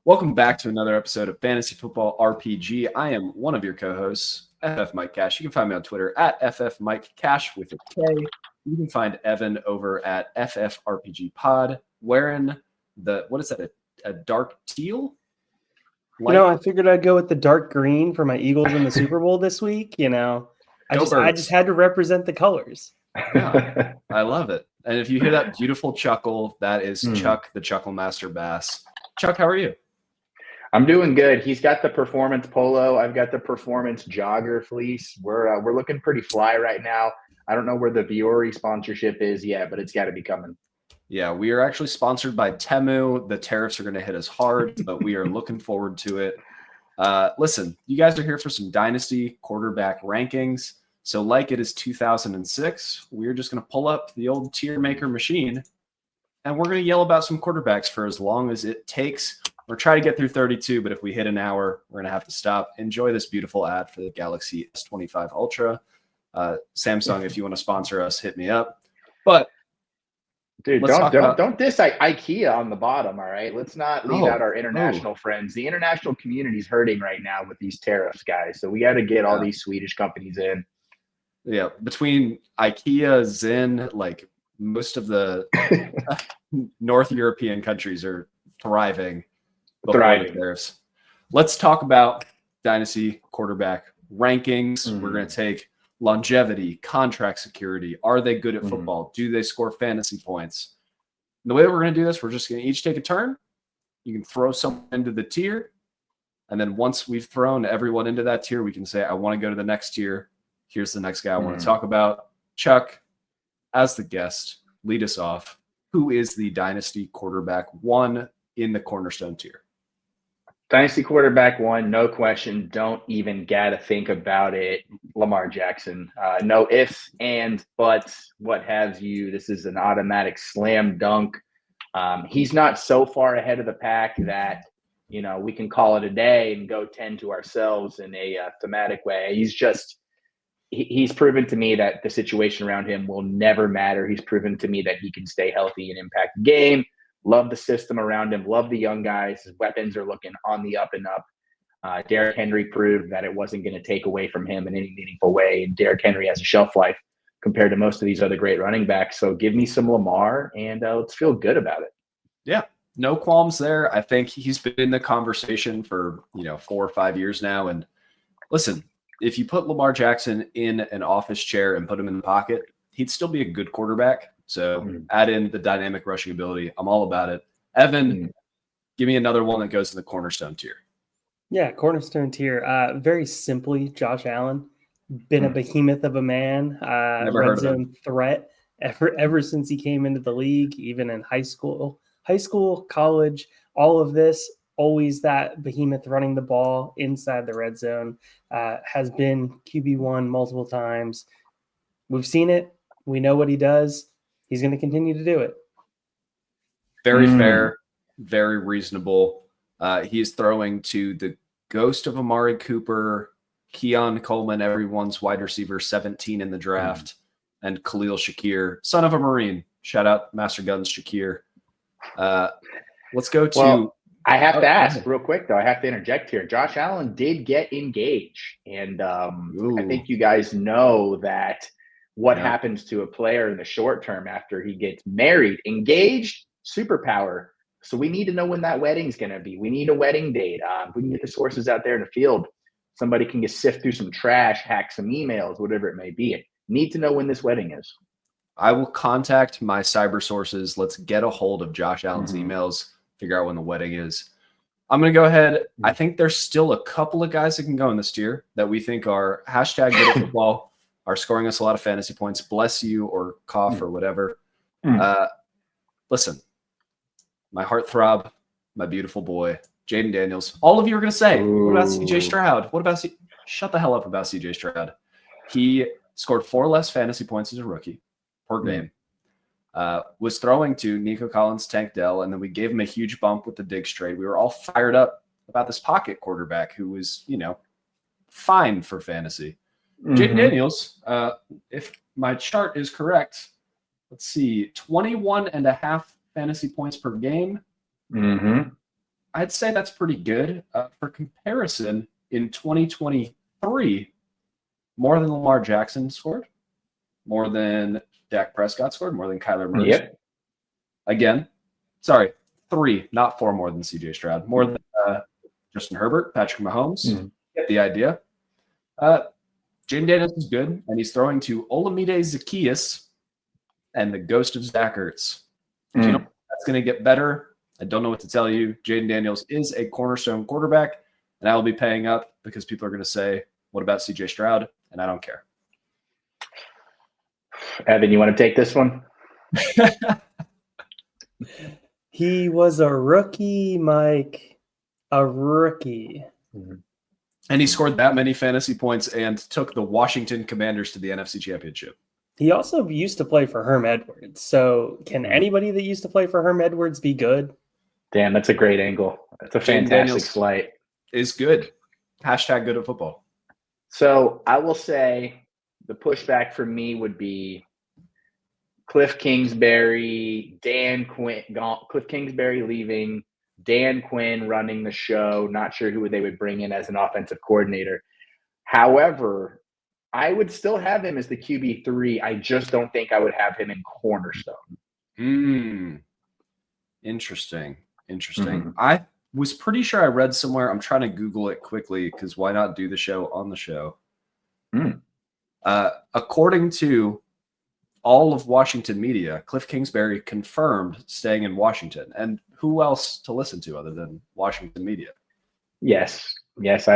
Welcome back to another episode of Fantasy Football RPG. I am one of your co-hosts, FF Mike Cash. You can find me on Twitter at FF Mike Cash with a K. You can find Evan over at FFRPG Pod wearing what is that, a dark teal? I figured I'd go with the dark green for my Eagles in the Super Bowl this week. I just had to represent the colors. Yeah, I love it. And if you hear that beautiful chuckle, that is Chuck, the Chuckle Master Bass. Chuck, how are you? I'm doing good. He's got the performance polo. I've got the performance jogger fleece. We're looking pretty fly right now. I don't know where the Viore sponsorship is yet, but it's got to be coming. Yeah, we are actually sponsored by Temu. The tariffs are going to hit us hard, but we are looking forward to it. Listen, you guys are here for some Dynasty quarterback rankings. So like it is 2006, we're just going to pull up the old tier maker machine, and we're going to yell about some quarterbacks for as long as it takes. We're trying to get through 32, but if we hit an hour, we're going to have to stop. Enjoy this beautiful ad for the Galaxy S25 Ultra. Samsung, if you want to sponsor us, hit me up. But dude, don't diss IKEA on the bottom, all right? Let's not leave out our international friends. The international community is hurting right now with these tariffs, guys. So we got to get all these Swedish companies in. Yeah, between IKEA, Zyn, like most of the North European countries are thriving. Let's talk about Dynasty quarterback rankings. We're going to take longevity, contract security. Are they good at football? Do they score fantasy points? And the way that we're going to do this, we're just going to each take a turn. You can throw someone into the tier. And then once we've thrown everyone into that tier, we can say, I want to go to the next tier. Here's the next guy I want to talk about. Chuck, as the guest, lead us off. Who is the Dynasty quarterback one in the Cornerstone tier? Dynasty quarterback one, no question. Don't even gotta think about it. Lamar Jackson. No ifs, ands, buts, what have you. This is an automatic slam dunk. He's not so far ahead of the pack that, we can call it a day and go tend to ourselves in a thematic way. He's proven to me that the situation around him will never matter. He's proven to me that he can stay healthy and impact the game. Love the system around him. Love the young guys. His weapons are looking on the up and up. Derrick Henry proved that it wasn't going to take away from him in any meaningful way. And Derrick Henry has a shelf life compared to most of these other great running backs. So give me some Lamar, and let's feel good about it. Yeah, no qualms there. I think he's been in the conversation for 4 or 5 years now. And listen, if you put Lamar Jackson in an office chair and put him in the pocket, he'd still be a good quarterback. So add in the dynamic rushing ability. I'm all about it. Evan, give me another one that goes in the Cornerstone tier. Yeah, Cornerstone tier. Very simply, Josh Allen. Been a behemoth of a man. Red zone threat ever since he came into the league, even in high school, college, all of this. Always that behemoth running the ball inside the red zone. Has been QB1 multiple times. We've seen it. We know what he does. He's going to continue to do it. Very fair, very reasonable. He's throwing to the ghost of Amari Cooper, Keon Coleman, everyone's wide receiver 17 in the draft, and Khalil Shakir, son of a Marine. Shout out Master Guns Shakir. Let's go to... Well, I have to ask real quick, though. I have to interject here. Josh Allen did get engaged, and I think you guys know that what happens to a player in the short term after he gets married, engaged, superpower. So we need to know when that wedding's going to be. We need a wedding date. We can get the sources out there in the field. Somebody can just sift through some trash, hack some emails, whatever it may be. Need to know when this wedding is. I will contact my cyber sources. Let's get a hold of Josh Allen's emails, figure out when the wedding is. I'm going to go ahead. I think there's still a couple of guys that can go in this tier that we think are hashtag good at football, are scoring us a lot of fantasy points. Bless you or cough or whatever. Listen, my heartthrob, my beautiful boy, Jaden Daniels. All of you are going to say, what about CJ Stroud? Shut the hell up about CJ Stroud. He scored 4 less fantasy points as a rookie per game. Was throwing to Nico Collins, Tank Dell, and then we gave him a huge bump with the Diggs trade. We were all fired up about this pocket quarterback who was, fine for fantasy. Jaden Daniels, if my chart is correct, let's see, 21.5 fantasy points per game. I'd say that's pretty good. For comparison, in 2023, more than Lamar Jackson scored, more than Dak Prescott scored, more than Kyler Murray. Yep. Again, sorry, 3, not 4 more than CJ Stroud. More than Justin Herbert, Patrick Mahomes. Get the idea. Jaden Daniels is good, and he's throwing to Olamide Zaccheaus and the ghost of Zach Ertz. You know that's going to get better. I don't know what to tell you. Jaden Daniels is a cornerstone quarterback, and I will be paying up because people are going to say, what about CJ Stroud? And I don't care. Evan, you want to take this one? He was a rookie, Mike. A rookie. And he scored that many fantasy points and took the Washington Commanders to the NFC Championship. He also used to play for Herm Edwards. So can anybody that used to play for Herm Edwards be good? Damn, that's a great angle. That's a fantastic slight. Is good. Hashtag good at football. So I will say the pushback for me would be Cliff Kingsbury, Cliff Kingsbury leaving, Dan Quinn running the show. Not sure who they would bring in as an offensive coordinator. However, I would still have him as the QB3. I just don't think I would have him in cornerstone. Interesting. I was pretty sure I read somewhere. I'm trying to Google it quickly because why not do the show on the show? According to all of Washington media, Cliff Kingsbury confirmed staying in Washington. And who else to listen to other than Washington media? Yes. It's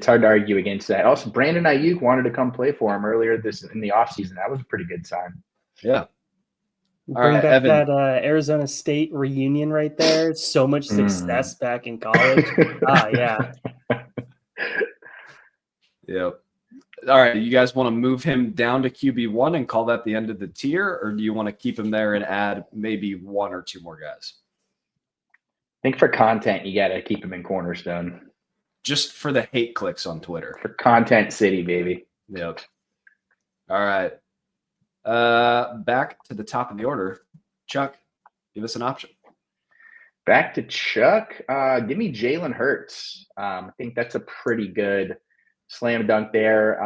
hard to argue against that. Also, Brandon Ayuk wanted to come play for him earlier in the offseason. That was a pretty good sign. Yeah. Bring back Evan. That Arizona State reunion right there. So much success back in college. Yeah. Yep. All right. You guys want to move him down to QB1 and call that the end of the tier, or do you want to keep him there and add maybe 1 or 2 more guys? I think for content, you got to keep him in cornerstone. Just for the hate clicks on Twitter. For content city, baby. Yep. All right. Back to the top of the order. Chuck, give us an option. Back to Chuck. Give me Jalen Hurts. I think that's a pretty good slam dunk there.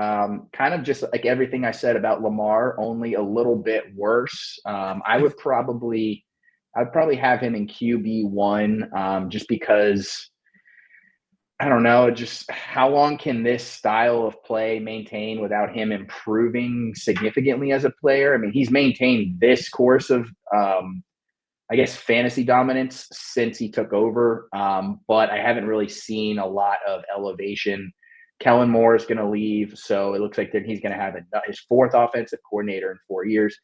Kind of just like everything I said about Lamar, only a little bit worse. I'd probably have him in QB1 just because I don't know, just how long can this style of play maintain without him improving significantly as a player? I mean, he's maintained this course of, fantasy dominance since he took over, but I haven't really seen a lot of elevation. Kellen Moore is going to leave, so it looks like that he's going to have his 4th offensive coordinator in 4 years.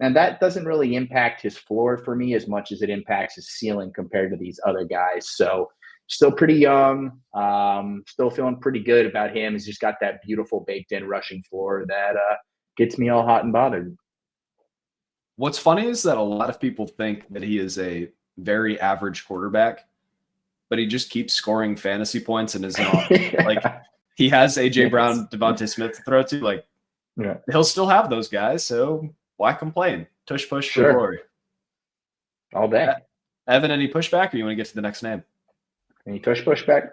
And that doesn't really impact his floor for me as much as it impacts his ceiling compared to these other guys. So still pretty young, still feeling pretty good about him. He's just got that beautiful baked-in rushing floor that gets me all hot and bothered. What's funny is that a lot of people think that he is a very average quarterback, but he just keeps scoring fantasy points and is not like he has AJ Brown, Devontae Smith to throw to. Like, he'll still have those guys, so why complain? Tush push for glory. All day. Evan, any pushback, or you want to get to the next name? Any tush pushback?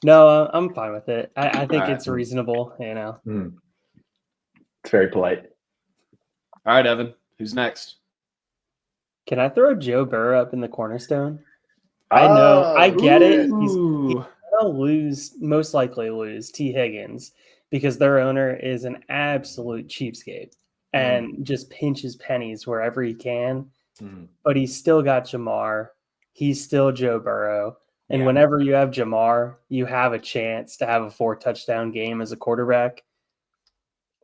No, I'm fine with it. I think it's reasonable, you know. It's very polite. All right, Evan, who's next? Can I throw Joe Burrow up in the cornerstone? I know. I get it. He's going to most likely lose T. Higgins because their owner is an absolute cheapskate and just pinches pennies wherever he can. But he's still got Jamar. He's still Joe Burrow. And whenever you have Jamar, you have a chance to have a 4-touchdown game as a quarterback.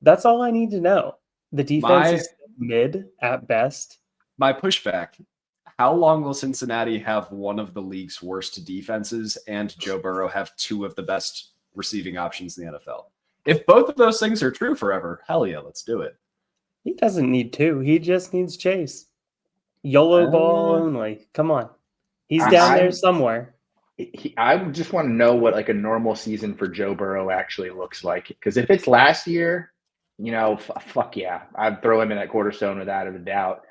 That's all I need to know. The defense is mid at best. My pushback, how long will Cincinnati have one of the league's worst defenses and Joe Burrow have 2 of the best receiving options in the NFL? If both of those things are true forever, hell yeah, let's do it. He doesn't need 2. He just needs Chase. YOLO ball only. Come on. He's down there somewhere. I just want to know what like a normal season for Joe Burrow actually looks like. Because if it's last year, fuck yeah. I'd throw him in that cornerstone without a doubt.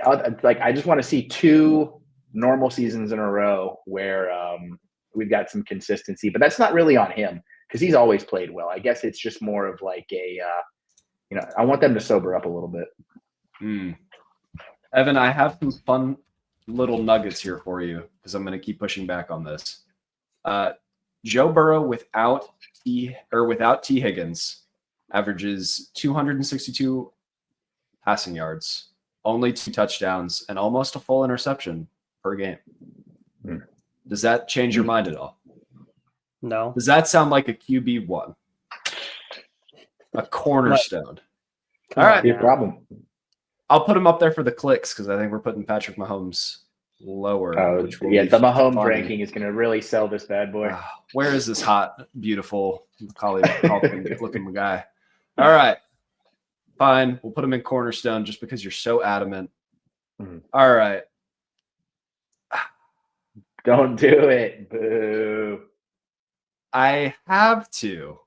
I just want to see 2 normal seasons in a row where we've got some consistency, but that's not really on him because he's always played well. I guess it's just more of like a, I want them to sober up a little bit. Evan, I have some fun little nuggets here for you because I'm going to keep pushing back on this. Joe Burrow without T Higgins averages 262 passing yards, only 2 touchdowns, and almost a full interception per game. Does that change your mind at all? No. Does that sound like a QB1? A cornerstone. All right. No problem. I'll put him up there for the clicks because I think we're putting Patrick Mahomes lower. The Mahomes ranking is going to really sell this bad boy. Where is this hot, beautiful, looking guy? All right. Fine. We'll put him in cornerstone just because you're so adamant. All right. Don't do it. Boo. I have to.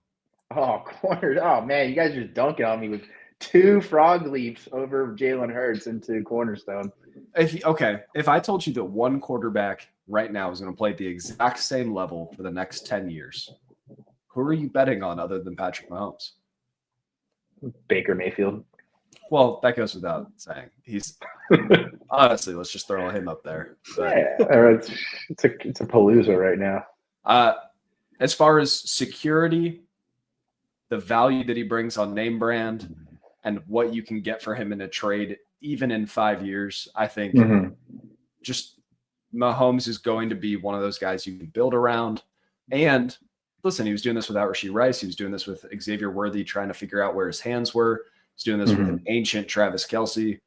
Oh, corner. Oh, man. You guys are just dunking on me with 2 frog leaps over Jalen Hurts into cornerstone. If I told you that one quarterback right now is going to play at the exact same level for the next 10 years, who are you betting on other than Patrick Mahomes? Baker Mayfield. Well, that goes without saying. He's honestly, let's just throw him up there. But, it's a palooza right now. As far as security, the value that he brings on name brand, and what you can get for him in a trade, even in 5 years, I think just Mahomes is going to be one of those guys you can build around. And listen, he was doing this without Rashee Rice. He was doing this with Xavier Worthy, trying to figure out where his hands were. He's doing this with an ancient Travis Kelce.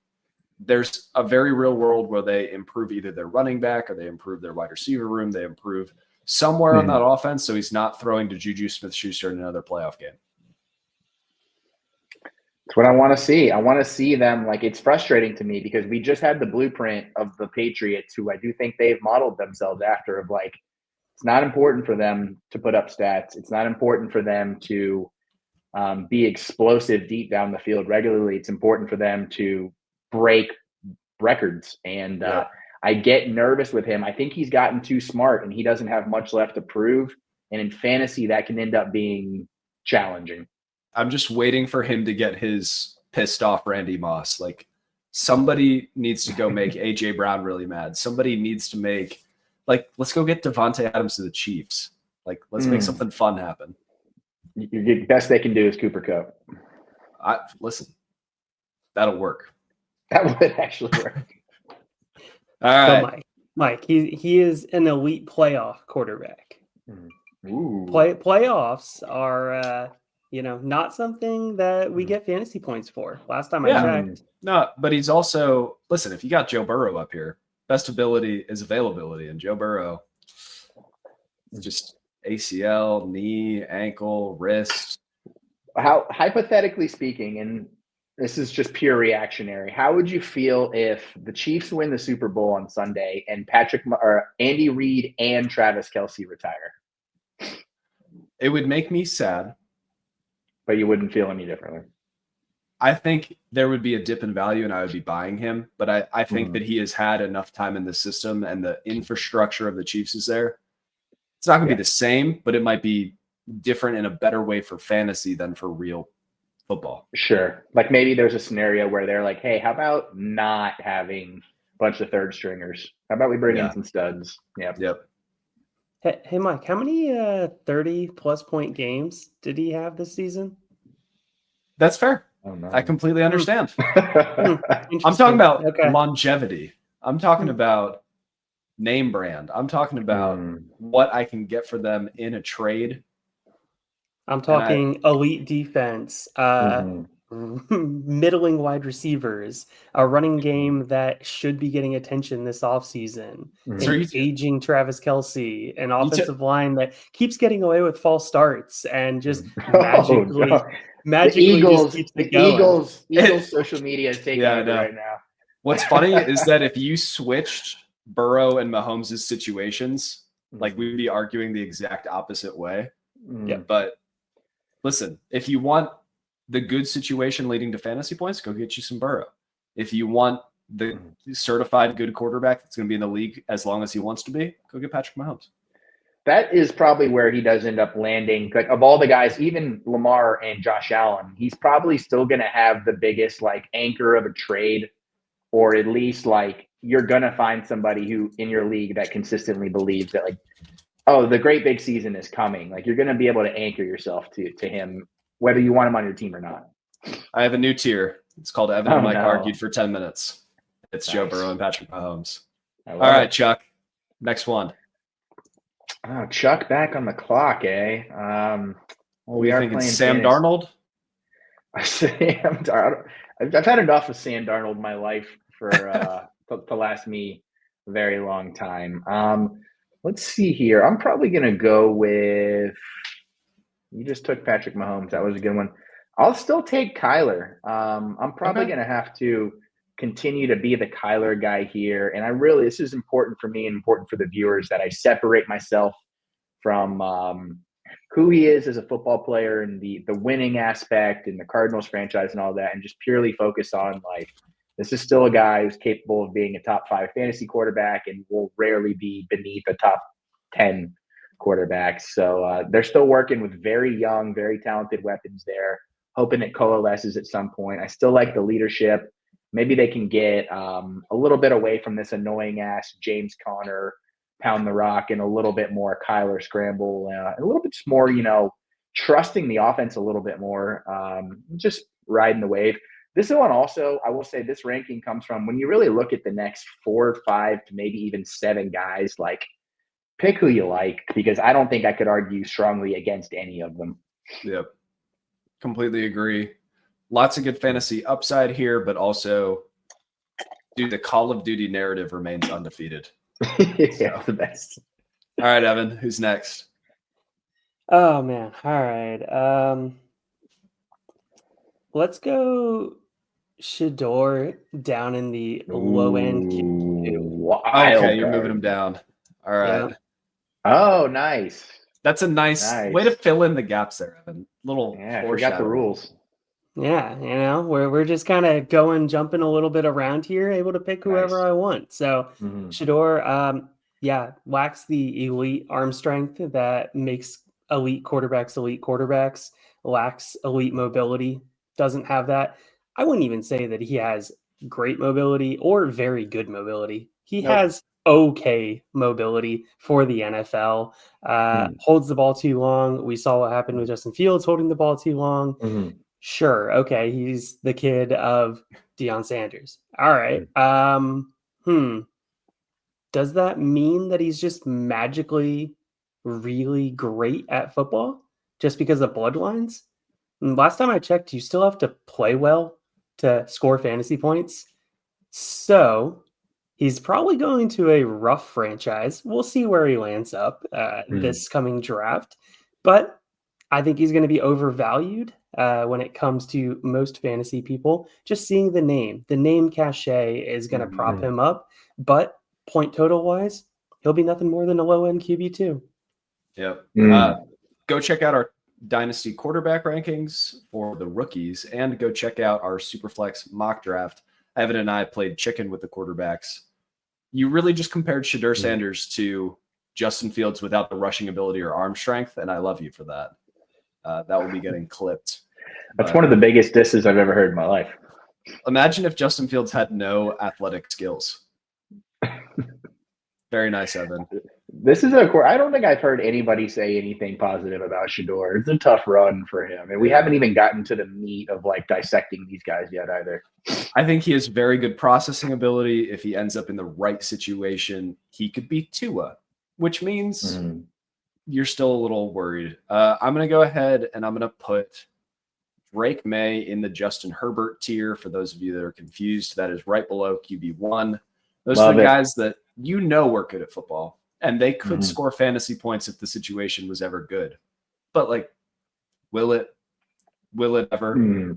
There's a very real world where they improve either their running back or they improve their wide receiver room. They improve somewhere on that offense, so he's not throwing to Juju Smith-Schuster in another playoff game. That's what I want to see. I want to see them. Like, it's frustrating to me because we just had the blueprint of the Patriots, who I do think they've modeled themselves after, of like, it's not important for them to put up stats. It's not important for them to be explosive deep down the field regularly. It's important for them to break records. And I get nervous with him. I think he's gotten too smart and he doesn't have much left to prove. And in fantasy, that can end up being challenging. I'm just waiting for him to get his pissed off Randy Moss. Like, somebody needs to go make AJ Brown really mad. Somebody needs to make, like, let's go get Devontae Adams to the Chiefs. Like, let's make something fun happen. The best they can do is Cooper Kupp. Listen, that'll work. That would actually work. All right. So Mike, he is an elite playoff quarterback. Playoffs are not something that we get fantasy points for. Last time I checked. No, but he's also, listen, if you got Joe Burrow up here, best ability is availability. And Joe Burrow, just ACL, knee, ankle, wrist. How, hypothetically speaking, and this is just pure reactionary, how would you feel if the Chiefs win the Super Bowl on Sunday and Andy Reid and Travis Kelce retire? It would make me sad. But you wouldn't feel any differently. I think there would be a dip in value and I would be buying him. But I think that he has had enough time in the system and the infrastructure of the Chiefs is there. It's not going to be the same, but it might be different in a better way for fantasy than for real football. Sure. Like maybe there's a scenario where they're like, hey, how about not having a bunch of third stringers? How about we bring in some studs? Yep. Hey, Mike, how many 30-plus point games did he have this season? That's fair. Oh, no. I completely understand. I'm talking about longevity. I'm talking about name brand. I'm talking about what I can get for them in a trade. I'm talking elite defense, middling wide receivers, a running game that should be getting attention this offseason, an aging Travis Kelce, an offensive line that keeps getting away with false starts and just magically Eagles social media is taking over right now. What's funny is that if you switched Burrow and Mahomes' situations, like we'd be arguing the exact opposite way. Yeah, but listen, if you want the good situation leading to fantasy points, go get you some Burrow. If you want the certified good quarterback that's going to be in the league as long as he wants to be, go get Patrick Mahomes. That is probably where he does end up landing. Like, of all the guys, even Lamar and Josh Allen, he's probably still going to have the biggest like anchor of a trade, or at least like you're going to find somebody who in your league that consistently believes that like, oh, the great big season is coming. Like, you're going to be able to anchor yourself to him, whether you want him on your team or not. I have a new tier. It's called Evan and Mike argued for 10 minutes. It's nice. Joe Burrow and Patrick Mahomes. All right, Chuck. Next one. Oh, Chuck back on the clock, eh? We are thinking Sam Darnold? Sam Darnold. I've had enough of Sam Darnold in my life for to last me a very long time. Let's see here. I'm probably going to go with – you just took Patrick Mahomes. That was a good one. I'll still take Kyler. I'm probably going to have to continue to be the Kyler guy here. And this is important for me and important for the viewers that I separate myself from who he is as a football player and the winning aspect and the Cardinals franchise and all that, and just purely focus on like, this is still a guy who's capable of being a top 5 fantasy quarterback and will rarely be beneath a top 10 quarterbacks. So they're still working with very young, very talented weapons there, hoping it coalesces at some point. I still like the leadership. Maybe they can get a little bit away from this annoying-ass James Conner, pound the rock, and a little bit more Kyler scramble, a little bit more, trusting the offense a little bit more, just riding the wave. This one also, I will say this ranking comes from when you really look at the next 4 or 5 to maybe even 7 guys, like pick who you like, because I don't think I could argue strongly against any of them. Yep. Completely agree. Lots of good fantasy upside here, but also, dude, the Call of Duty narrative remains undefeated. Yeah, the best. All right, Evan, who's next? Oh, man. All right. Let's go Shador down in the low end. Okay, you're moving him down. All right. Yeah. Oh, nice. That's a nice way to fill in the gaps there, Evan. Forgot the rules. Yeah, we're just kind of jumping a little bit around here, able to pick whoever I want. So Shador, lacks the elite arm strength that makes elite quarterbacks, lacks elite mobility, doesn't have that. I wouldn't even say that he has great mobility or very good mobility. He has okay mobility for the NFL. Holds the ball too long. We saw what happened with Justin Fields holding the ball too long. Sure. Okay. He's the kid of Deion Sanders. All right. Does that mean that he's just magically really great at football just because of bloodlines? And last time I checked, you still have to play well to score fantasy points. So he's probably going to a rough franchise. We'll see where he lands up this coming draft. But I think he's going to be overvalued when it comes to most fantasy people. Just seeing the name cachet is going to prop him up. But point total wise, he'll be nothing more than a low end QB2. Yep. Go check out our Dynasty quarterback rankings for the rookies and go check out our Superflex mock draft. Evan and I played chicken with the quarterbacks. You really just compared Shador Sanders to Justin Fields without the rushing ability or arm strength, and I love you for that. That will be getting clipped. That's one of the biggest disses I've ever heard in my life. Imagine if Justin Fields had no athletic skills. Very nice, Evan. This is I don't think I've heard anybody say anything positive about Shador. It's a tough run for him. And we haven't even gotten to the meat of like dissecting these guys yet either. I think he has very good processing ability. If he ends up in the right situation, he could be Tua, which means you're still a little worried. I'm going to go ahead and I'm going to put Drake May in the Justin Herbert tier. For those of you that are confused, that is right below QB1. Those are the guys that we're good at football. And they could score fantasy points if the situation was ever good. But, like, will it ever?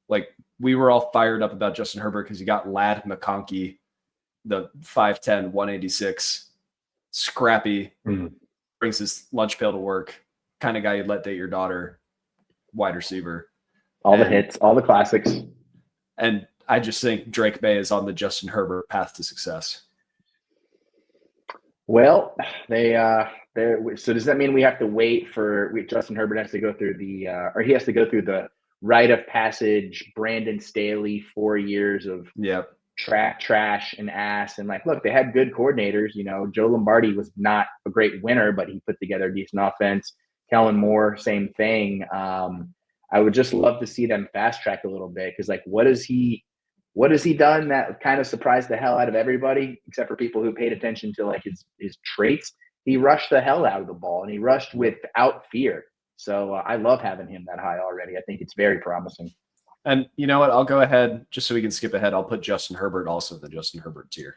Like, we were all fired up about Justin Herbert because he got Ladd McConkey, the 5'10", 186, scrappy, brings his lunch pail to work, kind of guy you'd let date your daughter, wide receiver. The hits, all the classics. And I just think Drake May is on the Justin Herbert path to success. Well, so does that mean we have to wait for Justin Herbert has to go through or he has to go through the rite of passage, Brandon Staley 4 years of trash and ass, and like, look, they had good coordinators. Joe Lombardi was not a great winner, but he put together a decent offense. Kellen Moore, same thing. I would just love to see them fast track a little bit, because like, what has he done that kind of surprised the hell out of everybody, except for people who paid attention to like his traits? He rushed the hell out of the ball, and he rushed without fear. So I love having him that high already. I think it's very promising. And you know what? I'll go ahead, just so we can skip ahead. I'll put Justin Herbert also in the Justin Herbert tier.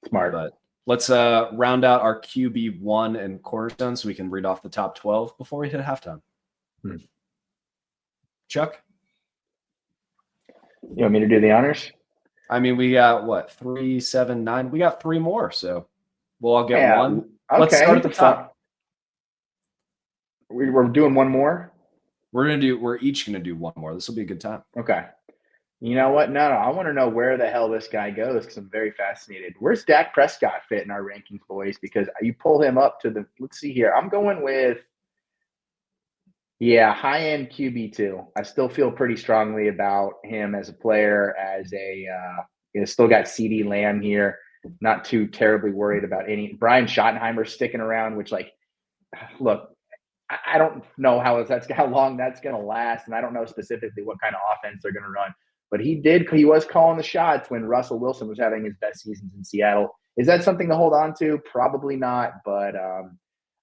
Smart. But let's round out our QB1 and cornerstone so we can read off the top 12 before we hit halftime. Chuck? You want me to do the honors? I mean, we got what? 3, 7, 9. We got 3 more, so we'll all get one. Okay. Let's start at the top. We're doing one more? We're each gonna do one more. This will be a good time. Okay. You know what? No. I want to know where the hell this guy goes, because I'm very fascinated. Where's Dak Prescott fit in our rankings, boys? Because you pull him up to let's see here. I'm going with, high-end QB2. I still feel pretty strongly about him as a player, still got CD Lamb here. Not too terribly worried about any. Brian Schottenheimer sticking around, which, like, look, I don't know how long that's going to last, and I don't know specifically what kind of offense they're going to run. But he was calling the shots when Russell Wilson was having his best seasons in Seattle. Is that something to hold on to? Probably not, but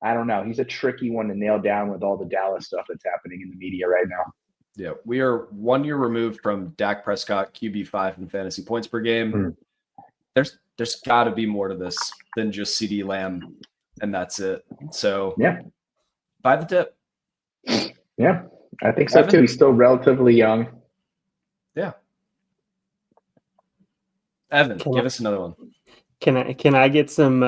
I don't know. He's a tricky one to nail down with all the Dallas stuff that's happening in the media right now. Yeah, we are 1 year removed from Dak Prescott QB5 in fantasy points per game. There's got to be more to this than just CD Lamb, and that's it. So buy the dip. Yeah, I think so too. He's still relatively young. Yeah. Evan, give us another one. Can I get some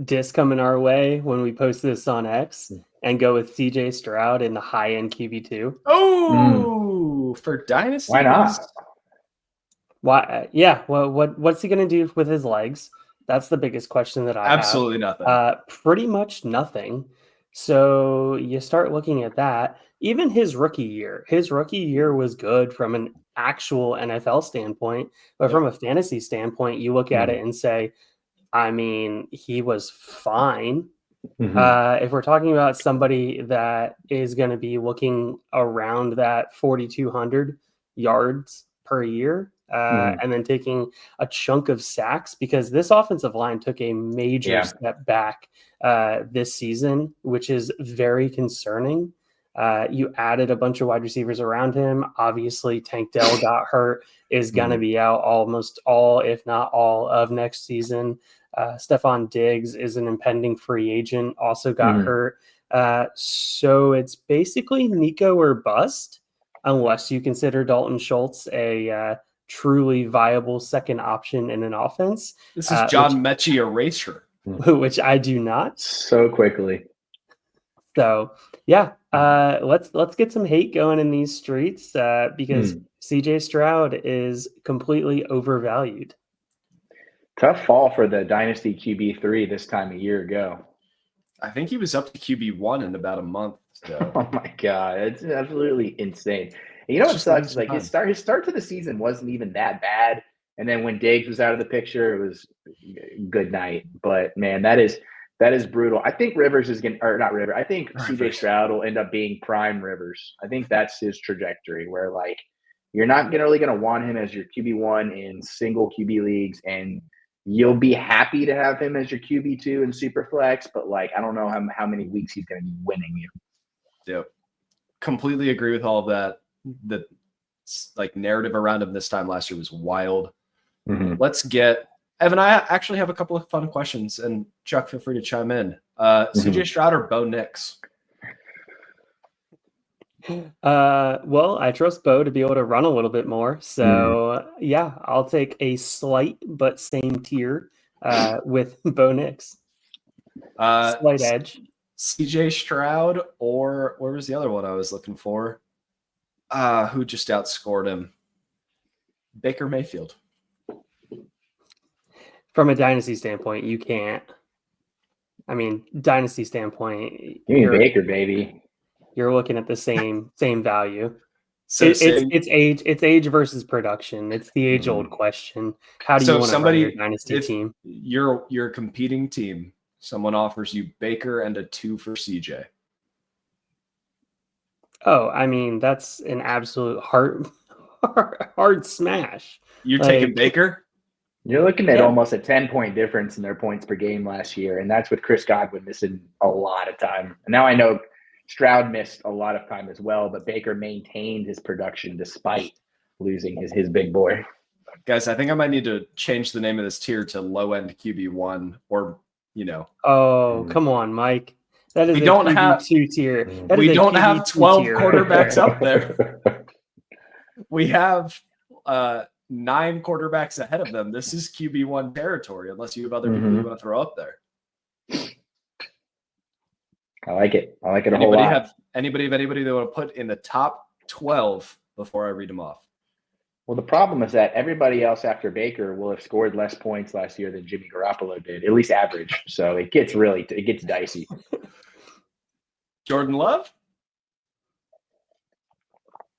diss coming our way when we post this on X and go with CJ Stroud in the high-end QB2? Oh, for Dynasty? Why not? Why? Yeah. Well, what's he going to do with his legs? That's the biggest question that I have. Absolutely nothing. Pretty much nothing. So you start looking at that. Even his rookie year was good from an actual NFL standpoint, but from a fantasy standpoint, you look at it and say, I mean, he was fine. If we're talking about somebody that is going to be looking around that 4,200 yards per year, and then taking a chunk of sacks, because this offensive line took a major step back this season, which is very concerning. You added a bunch of wide receivers around him. Obviously, Tank Dell got hurt, is going to be out almost all, if not all, of next season. Stephon Diggs is an impending free agent, also got hurt. So it's basically Nico or bust, unless you consider Dalton Schultz a truly viable second option in an offense. This is John Mechie erasure. Which I do not. So quickly. So let's get some hate going in these streets because CJ Stroud is completely overvalued. Tough fall for the Dynasty QB3 this time a year ago. I think he was up to QB1 in about a month. So. Oh my God, it's absolutely insane. And you know what sucks? Like his start to the season wasn't even that bad, and then when Diggs was out of the picture, it was good night. But man, that is brutal. I think Rivers is going, or not Rivers. I think CJ Stroud will end up being prime Rivers. I think that's his trajectory, where like you're not really going to want him as your QB1 in single QB leagues, and you'll be happy to have him as your QB2 in Superflex, but like I don't know how many weeks he's going to be winning you. Yep. Completely agree with all of that. The like narrative around him this time last year was wild. Let's get Evan. I actually have a couple of fun questions, and Chuck, feel free to chime in. CJ Stroud or Bo Nix? Well, I trust Bo to be able to run a little bit more. So I'll take a slight but same tier with Bo Nix. Slight edge. CJ Stroud, or where was the other one I was looking for? Who just outscored him? Baker Mayfield. From a dynasty standpoint, you can't. I mean, dynasty standpoint, Give me Baker, baby. You're looking at the same value. So it's age versus production. It's the age old question. How do you want to run your dynasty team? You're a competing team. Someone offers you Baker and a 2 for CJ. Oh, I mean, that's an absolute hard smash. You're taking Baker? You're looking at almost a 10-point difference in their points per game last year, and that's with Chris Godwin missing a lot of time. And now I know Stroud missed a lot of time as well, but Baker maintained his production despite losing his big boy. Guys, I think I might need to change the name of this tier to low-end QB1 or, Oh, come on, Mike. That is QB2 tier. We don't have 12 quarterbacks up there. We have 9 quarterbacks ahead of them. This is QB1 territory, unless you have other people you want to throw up there. I like it. I like it a whole lot. Anybody they want to put in the top 12 before I read them off? Well, the problem is that everybody else after Baker will have scored less points last year than Jimmy Garoppolo did, at least average. So it gets dicey. Jordan Love?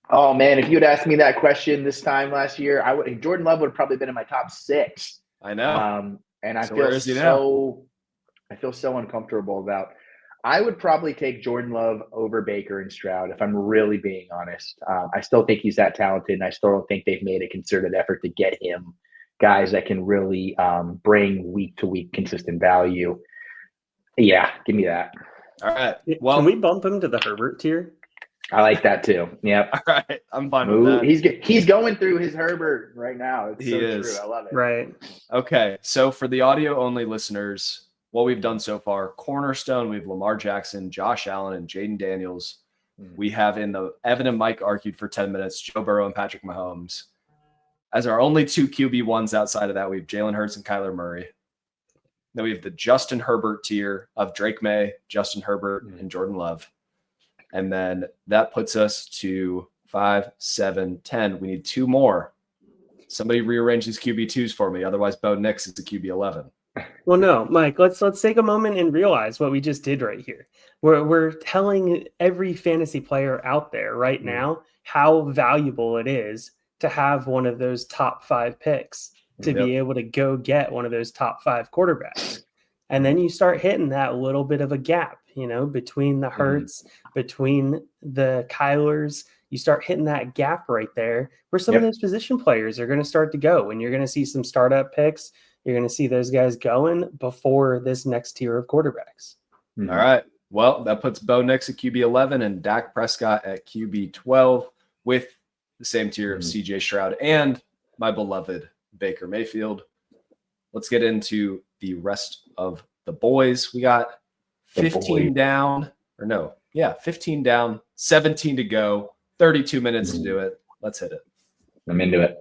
Oh man, if you had asked me that question this time last year, Jordan Love would have probably been in my top 6. I know. And I feel so uncomfortable about. I would probably take Jordan Love over Baker and Stroud if I'm really being honest. I still think he's that talented, and I still don't think they've made a concerted effort to get him guys that can really bring week-to-week consistent value. Yeah, give me that. All right. Well, can we bump him to the Herbert tier? I like that too. Yep. All right. I'm fine with that. He's going through his Herbert right now. It's true. I love it. Right. Okay. So for the audio-only listeners, what we've done so far, cornerstone, we have Lamar Jackson, Josh Allen, and Jaden Daniels. We have in the Evan and Mike argued for 10 minutes, Joe Burrow and Patrick Mahomes. As our only 2 QB1s outside of that, we have Jalen Hurts and Kyler Murray. Then we have the Justin Herbert tier of Drake May, Justin Herbert, and Jordan Love. And then that puts us to 5, 7, 10. We need 2 more. Somebody rearrange these QB2s for me. Otherwise, Bo Nix is the QB11. Well, no, Mike, let's take a moment and realize what we just did right here. We're telling every fantasy player out there right now how valuable it is to have one of those top 5 picks, to be able to go get one of those top 5 quarterbacks. And then you start hitting that little bit of a gap, between the Hurts, between the Kylers. You start hitting that gap right there where some of those position players are going to start to go, and you're going to see some startup picks. You're going to see those guys going before this next tier of quarterbacks. All right. Well, that puts Bo Nix at QB11 and Dak Prescott at QB12 with the same tier of CJ Stroud and my beloved Baker Mayfield. Let's get into the rest of the boys. We got 15 down, 15 down, 17 to go, 32 minutes to do it. Let's hit it. I'm into it.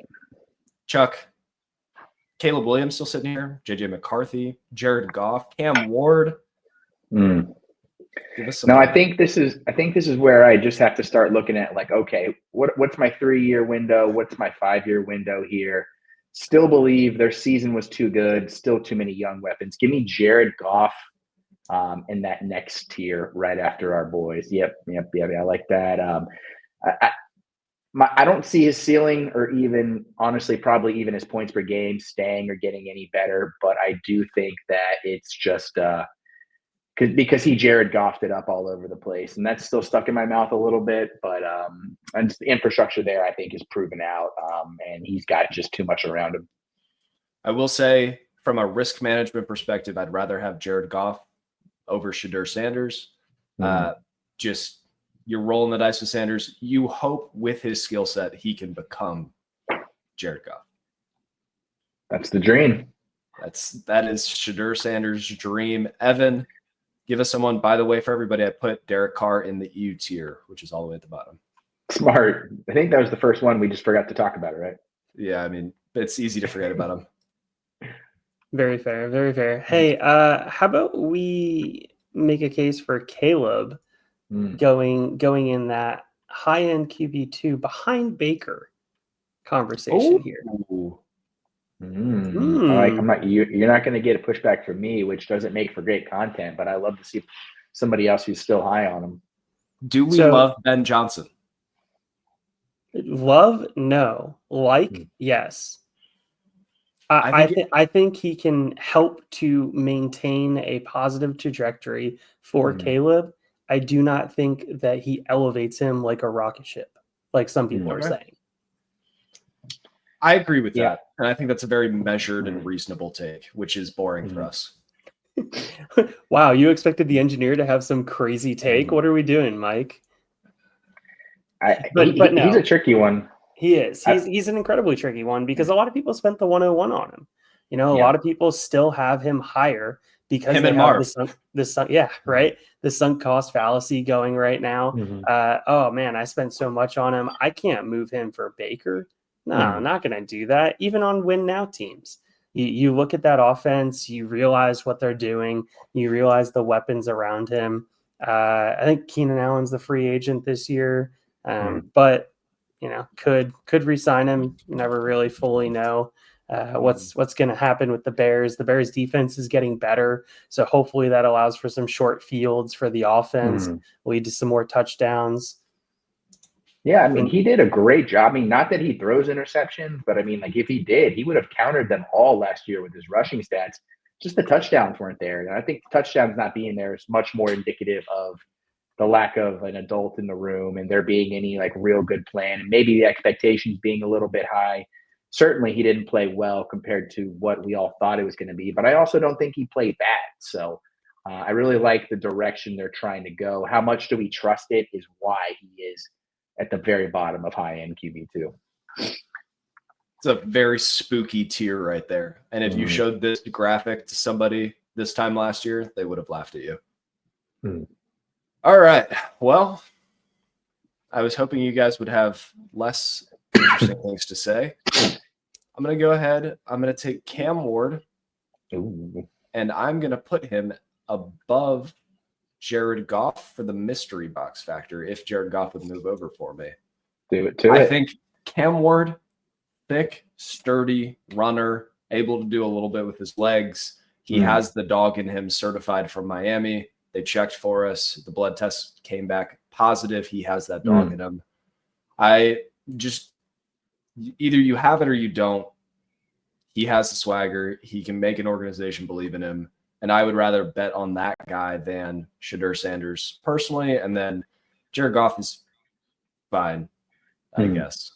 Chuck, Caleb Williams still sitting here, JJ McCarthy, Jared Goff, Cam Ward. Give us some I think this is where I just have to start looking at okay, what's my 3-year window? What's my 5-year window here? Still believe their season was too good. Still too many young weapons. Give me Jared Goff in that next tier right after our boys. Yep. I like that. I don't see his ceiling or even, honestly, probably even his points per game staying or getting any better. But I do think that it's just because he Jared Goffed it up all over the place. And that's still stuck in my mouth a little bit. But and the infrastructure there, I think, is proven out. And he's got just too much around him. I will say, from a risk management perspective, I'd rather have Jared Goff over Shedeur Sanders. You're rolling the dice with Sanders. You hope with his skill set he can become Jared Goff. That's the dream. That is Shedeur Sanders' dream. Evan, give us someone. By the way, for everybody, I put Derek Carr in the U tier, which is all the way at the bottom. Smart. I think that was the first one we just forgot to talk about, right? Yeah, I mean, it's easy to forget about him. Very fair, very fair. Hey, how about we make a case for Caleb going in that high-end QB2 behind Baker conversation here. I'm not. You're not going to get a pushback from me, which doesn't make for great content. But I love to see somebody else who's still high on him. Do we love Ben Johnson? Love, no. Like, yes. I think he can help to maintain a positive trajectory for Caleb. I do not think that he elevates him like a rocket ship, like some people are saying. I agree with that. And I think that's a very measured and reasonable take, which is boring for us. Wow, you expected the engineer to have some crazy take? What are we doing, Mike? But no. He's a tricky one. He is. He's an incredibly tricky one because a lot of people spent the 101 on him. You know, a lot of people still have him higher because they have the sunk cost fallacy going right now. Oh man, I spent so much on him. I can't move him for Baker. No, I'm not going to do that. Even on win now teams, you look at that offense, you realize what they're doing, you realize the weapons around him. I think Keenan Allen's the free agent this year, but you know, could re-sign him. You never really fully know what's going to happen with the Bears. The Bears defense is getting better, so hopefully that allows for some short fields for the offense, lead to some more touchdowns. Yeah, I mean, he did a great job. I mean, not that he throws interceptions, but I mean, like if he did, he would have countered them all last year with his rushing stats. Just the touchdowns weren't there. And I think touchdowns not being there is much more indicative of the lack of an adult in the room and there being any like real good plan. And maybe the expectations being a little bit high. Certainly he didn't play well compared to what we all thought it was going to be, but I also don't think he played bad. So I really like the direction they're trying to go. How much do we trust it is why he is at the very bottom of high-end QB2. It's a very spooky tier right there. And if you showed this graphic to somebody this time last year, they would have laughed at you. All right. Well, I was hoping you guys would have less interesting things to say. I'm going to go ahead. I'm going to take Cam Ward, and I'm going to put him above Jared Goff for the mystery box factor if Jared Goff would move over for me. I think Cam Ward, thick, sturdy runner, able to do a little bit with his legs. He has the dog in him, certified from Miami. They checked for us. The blood test came back positive. He has that dog in him. I just either you have it or you don't. He has the swagger. He can make an organization believe in him. And I would rather bet on that guy than Shadur Sanders personally. And then Jared Goff is fine, I guess.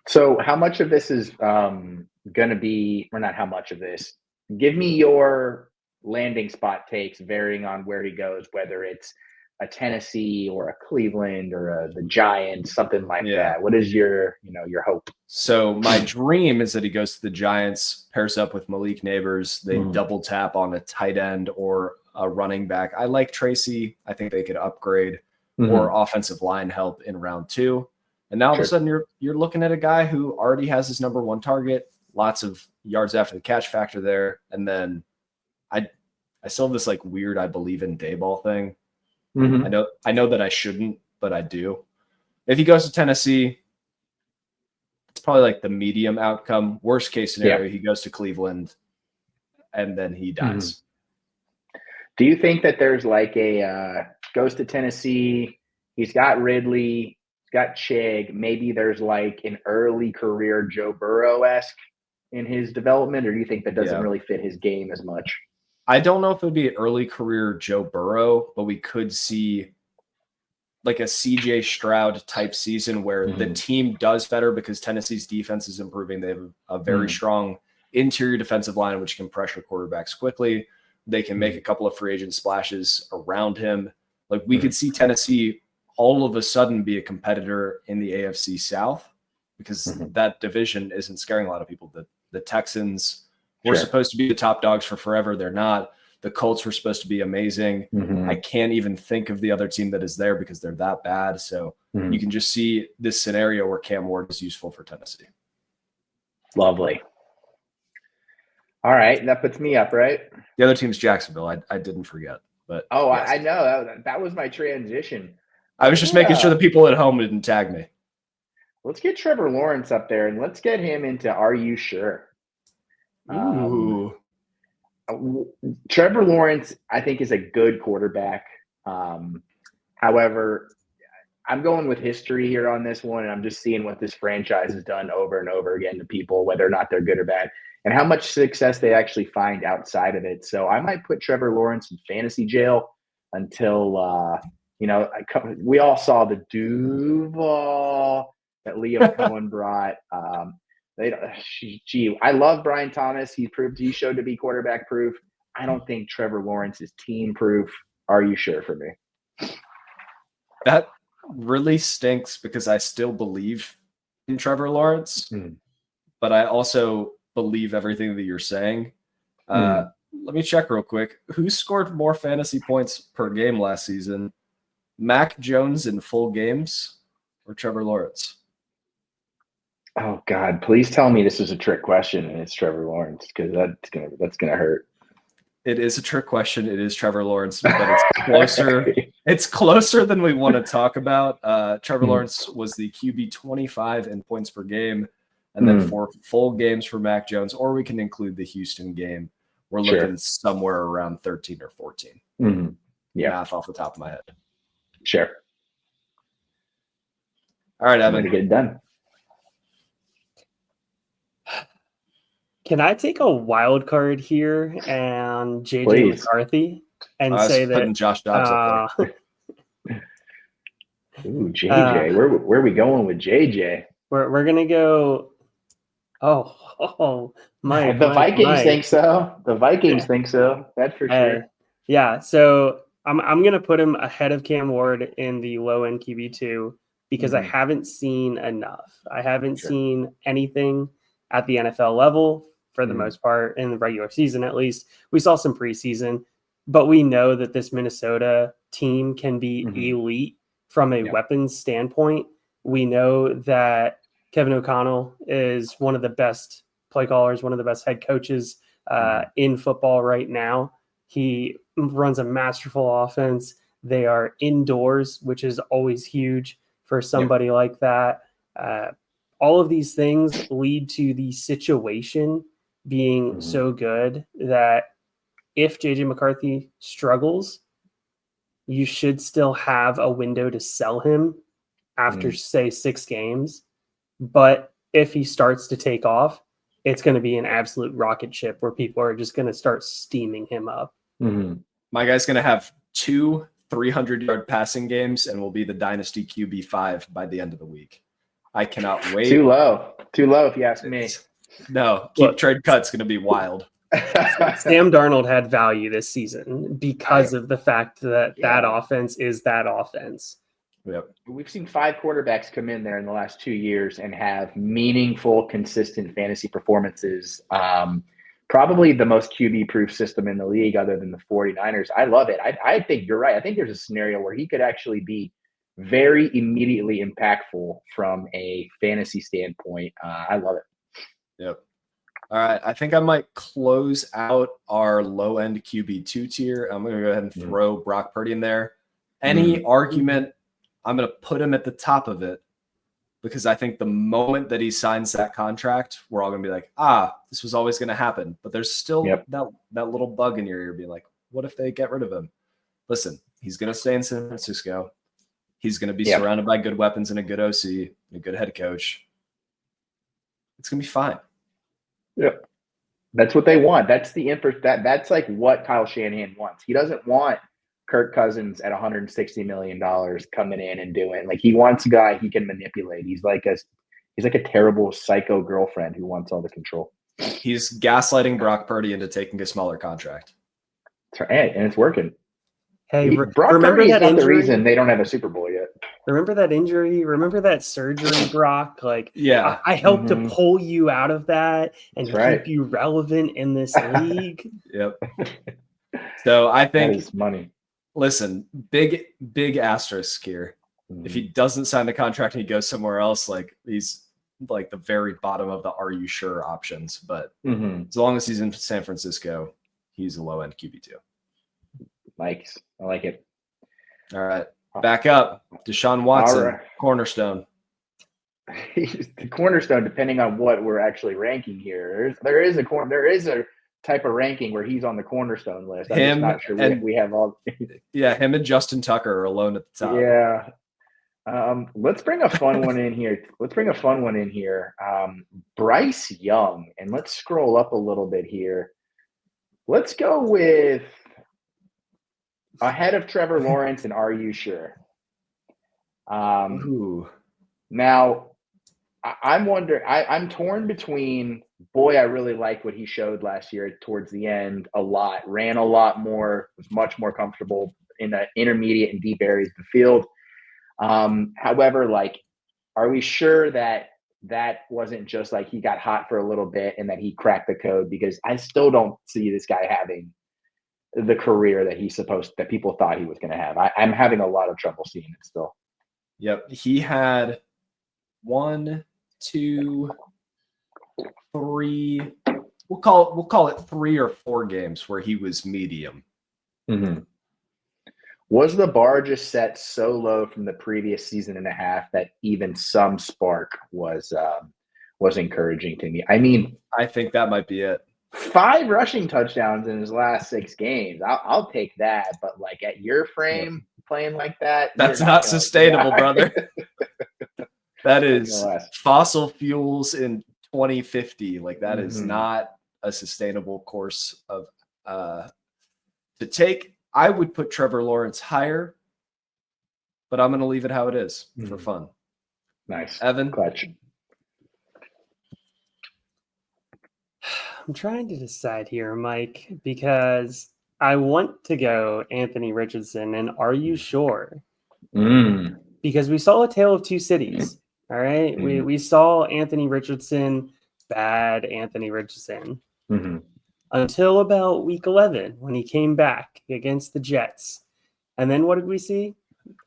So how much of this is going to be, or not how much of this, give me your landing spot takes varying on where he goes, whether it's a Tennessee or a Cleveland or the Giants, something like that. What is your hope? So my dream is that he goes to the Giants, pairs up with Malik Neighbors. They double tap on a tight end or a running back. I like Tracy. I think they could upgrade or offensive line help in round 2. And now all of a sudden you're looking at a guy who already has his number 1 target, lots of yards after the catch factor there. And then I still have this like weird I believe in Dayball thing. I know that I shouldn't, but I do. If he goes to Tennessee, it's probably like the medium outcome. Worst case scenario, he goes to Cleveland and then he dies. Do you think that there's like goes to Tennessee, he's got Ridley, he's got Chig, maybe there's like an early career Joe Burrow-esque in his development, or do you think that doesn't really fit his game as much? I don't know if it would be an early career Joe Burrow, but we could see like a CJ Stroud type season where the team does better because Tennessee's defense is improving. They have a very strong interior defensive line, which can pressure quarterbacks quickly. They can make a couple of free agent splashes around him. Like we could see Tennessee all of a sudden be a competitor in the AFC South because that division isn't scaring a lot of people. The Texans were supposed to be the top dogs for forever. They're not. The Colts were supposed to be amazing. I can't even think of the other team that is there because they're that bad. So you can just see this scenario where Cam Ward is useful for Tennessee. Lovely. All right. That puts me up, right? The other team's Jacksonville. I didn't forget. But yes. I know. That was my transition. I was just making sure the people at home didn't tag me. let's get Trevor Lawrence up there and let's get him into Are You Sure? Ooh. Trevor Lawrence, I think, is a good quarterback. However, I'm going with history here on this one, and I'm just seeing what this franchise has done over and over again to people, whether or not they're good or bad, and how much success they actually find outside of it. So I might put Trevor Lawrence in fantasy jail until we all saw the Duval that Leo Cohen brought. I love Brian Thomas. He showed to be quarterback proof. I don't think Trevor Lawrence is team proof. Are you sure for me? That really stinks because I still believe in Trevor Lawrence, but I also believe everything that you're saying. Let me check real quick. Who scored more fantasy points per game last season? Mac Jones in full games or Trevor Lawrence? Oh God, please tell me this is a trick question and it's Trevor Lawrence, because that's gonna hurt. It is a trick question. It is Trevor Lawrence, but it's closer. It's closer than we want to talk about. Trevor Lawrence was the QB 25 in points per game, and then for full games for Mac Jones, or we can include the Houston game. We're looking somewhere around 13 or 14. Yeah, math off the top of my head. Sure. All right, Evan, to get it done. Can I take a wild card here and JJ McCarthy and say that Josh Dobbs up there? Ooh, JJ. Where are we going with JJ? We're gonna go. Mike. The Vikings think so. The Vikings think so. That's for sure. Yeah. So I'm gonna put him ahead of Cam Ward in the low end QB2 because I haven't seen enough. I haven't seen anything at the NFL level for the most part in the regular season. At least we saw some preseason, but we know that this Minnesota team can be elite from a weapons standpoint. We know that Kevin O'Connell is one of the best play callers, one of the best head coaches in football right now. He runs a masterful offense. They are indoors, which is always huge for somebody like that. All of these things lead to the situation being so good that if JJ McCarthy struggles, you should still have a window to sell him after, say, 6 games. But if he starts to take off, it's going to be an absolute rocket ship where people are just going to start steaming him up. My guy's going to have 2 300-yard passing games and will be the Dynasty QB5 by the end of the week. I cannot wait. Too low if you ask me. No, trade cut's going to be wild. Sam Darnold had value this season because of the fact that that offense is that offense. Yep. We've seen 5 quarterbacks come in there in the last 2 years and have meaningful, consistent fantasy performances. Probably the most QB-proof system in the league other than the 49ers. I love it. I think you're right. I think there's a scenario where he could actually be very immediately impactful from a fantasy standpoint. I love it. Yep. All right. I think I might close out our low-end QB2 tier. I'm going to go ahead and throw Brock Purdy in there. Any argument, I'm going to put him at the top of it because I think the moment that he signs that contract, we're all going to be like, this was always going to happen. But there's still that little bug in your ear being like, what if they get rid of him? Listen, he's going to stay in San Francisco. He's going to be surrounded by good weapons and a good OC and a good head coach. It's going to be fine. Yep. That's what they want. That's that's like what Kyle Shanahan wants. He doesn't want Kirk Cousins at $160 million coming in and doing, like, he wants a guy he can manipulate. He's like a terrible psycho girlfriend who wants all the control. He's gaslighting Brock Purdy into taking a smaller contract. That's right. And it's working. Hey, Brock remember Purdy that is not injury? the reason they don't have a Super Bowl yet. Remember that injury? Remember that surgery, Brock? Like, yeah, I helped to pull you out of that and keep you relevant in this league. Yep. So I think that is money. Listen, big asterisk here. If he doesn't sign the contract and he goes somewhere else, like, he's like the very bottom of the "Are you sure?" options. But as long as he's in San Francisco, he's a low end QB2. Mike's, I like it. All right. Back up. Deshaun Watson, cornerstone. he's the cornerstone, depending on what we're actually ranking here. There is a type of ranking where he's on the cornerstone list. I'm just not sure we have all. Yeah, him and Justin Tucker are alone at the top. Yeah. Let's bring a fun one in here. Bryce Young, and let's scroll up a little bit here. Let's go with ahead of Trevor Lawrence, and are you sure? Now, I'm wondering. I'm torn between. Boy, I really like what he showed last year towards the end. A lot, ran a lot more, was much more comfortable in the intermediate and deep areas of the field. However, like, are we sure that wasn't just like he got hot for a little bit and that he cracked the code? Because I still don't see this guy having the career that people thought he was going to have. I'm having a lot of trouble seeing it still. Yep. He had 1, 2, 3. We'll call it 3 or 4 games where he was medium. Mm-hmm. Was the bar just set so low from the previous season and a half that even some spark was encouraging to me? I mean, I think that might be it. 5 rushing touchdowns in his last 6 games. I'll take that. But like at your frame, playing like that, that's not sustainable, brother. That is fossil fuels in 2050. Like that is not a sustainable course of to take. I would put Trevor Lawrence higher, but I'm going to leave it how it is for fun. Nice. Evan? Clutch. I'm trying to decide here, Mike, because I want to go Anthony Richardson, and are you sure? Because we saw a tale of two cities, all right? We saw Anthony Richardson, bad Anthony Richardson. Until about week 11 when he came back against the Jets. And then what did we see?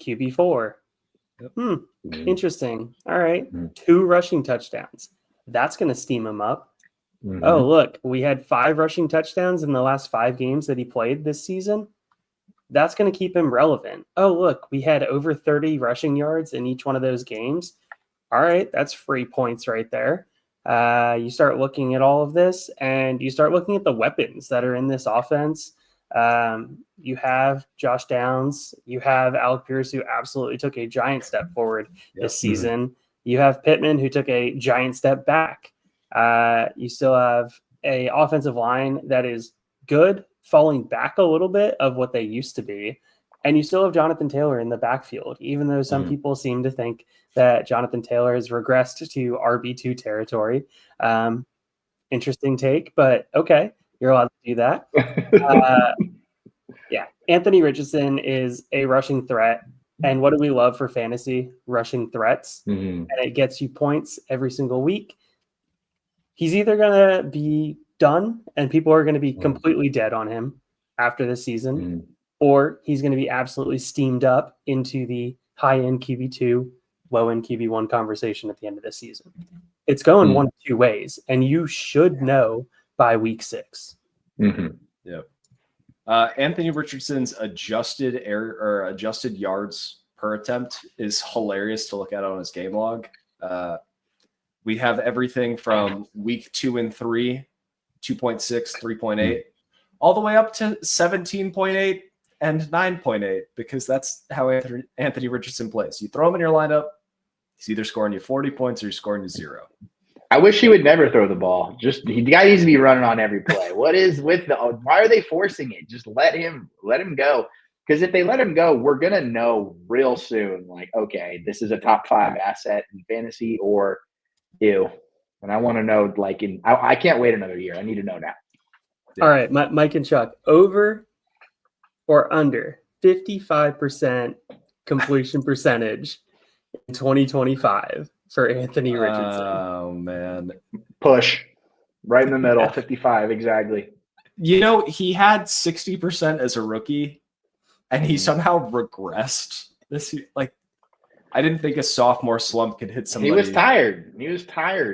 QB4. Interesting. All right. 2 rushing touchdowns. That's going to steam him up. Oh, look, we had 5 rushing touchdowns in the last 5 games that he played this season. That's going to keep him relevant. Oh, look, we had over 30 rushing yards in each one of those games. All right. That's free points right there. You start looking at all of this and you start looking at the weapons that are in this offense. You have Josh Downs, you have Alec Pierce, who absolutely took a giant step forward this season. You have Pittman, who took a giant step back. You still have a offensive line that is good, falling back a little bit of what they used to be. And you still have Jonathan Taylor in the backfield, even though some people seem to think that Jonathan Taylor has regressed to RB2 territory. Interesting take, but okay, you're allowed to do that. Yeah, Anthony Richardson is a rushing threat. And what do we love for fantasy? Rushing threats. And it gets you points every single week. He's either going to be done and people are going to be completely dead on him after this season, or he's going to be absolutely steamed up into the high-end QB2, low-end QB1 conversation at the end of the season. It's going one of 2 ways, and you should know by week 6. Yep. Anthony Richardson's adjusted yards per attempt is hilarious to look at on his game log. We have everything from week 2 and 3, 2.6, 3.8, all the way up to 17.8 and 9.8, because that's how Anthony Richardson plays. You throw him in your lineup, he's either scoring you 40 points or he's scoring you 0. I wish he would never throw the ball. The guy needs to be running on every play. What is with why are they forcing it? Just let him go. Because if they let him go, we're going to know real soon, like, okay, this is a top 5 asset in fantasy or ew. And I want to know, like, I can't wait another year. I need to know now. All right, Mike and Chuck, over or under 55% completion percentage in 2025 for Anthony Richardson. Oh, man. Push. Right in the middle, 55, exactly. You know, he had 60% as a rookie, and he somehow regressed this year. Like, I didn't think a sophomore slump could hit somebody. He was tired.